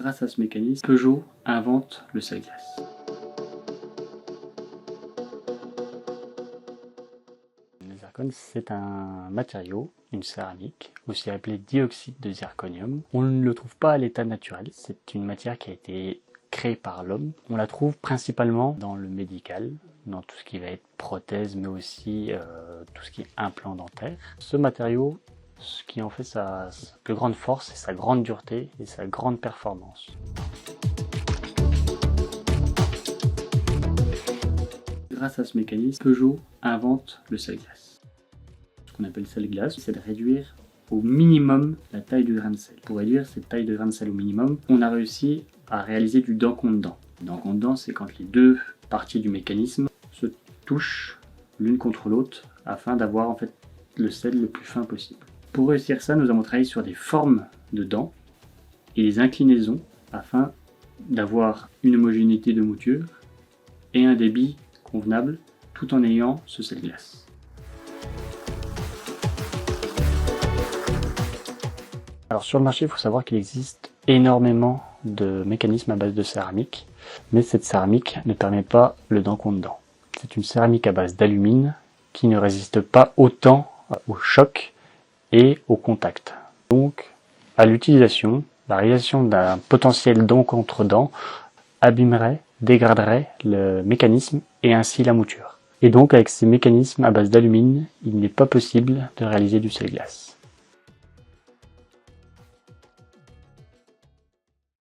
Grâce à ce mécanisme, Peugeot invente le sel-glace. Le zircone, c'est un matériau, une céramique, aussi appelée dioxyde de zirconium. On ne le trouve pas à l'état naturel, c'est une matière qui a été créée par l'homme. On la trouve principalement dans le médical, dans tout ce qui va être prothèse, mais aussi tout ce qui est implant dentaire. Ce matériau, ce qui en fait sa plus grande force, c'est sa grande dureté et sa grande performance. Grâce à ce mécanisme, Peugeot invente le sel-glace. Ce qu'on appelle sel-glace, c'est de réduire au minimum la taille du grain de sel. Pour réduire cette taille de grain de sel au minimum, on a réussi à réaliser du dent contre dent. Dent contre dent, c'est quand les deux parties du mécanisme se touchent l'une contre l'autre afin d'avoir en fait le sel le plus fin possible. Pour réussir ça, nous avons travaillé sur des formes de dents et des inclinaisons afin d'avoir une homogénéité de mouture et un débit convenable tout en ayant ce sel-glace. Alors sur le marché, il faut savoir qu'il existe énormément de mécanismes à base de céramique, mais cette céramique ne permet pas le dent contre dent. C'est une céramique à base d'alumine qui ne résiste pas autant au choc et au contact. Donc, à l'utilisation, la réalisation d'un potentiel dent contre dent abîmerait, dégraderait le mécanisme et ainsi la mouture. Et donc, avec ces mécanismes à base d'alumine, il n'est pas possible de réaliser du sel-glace.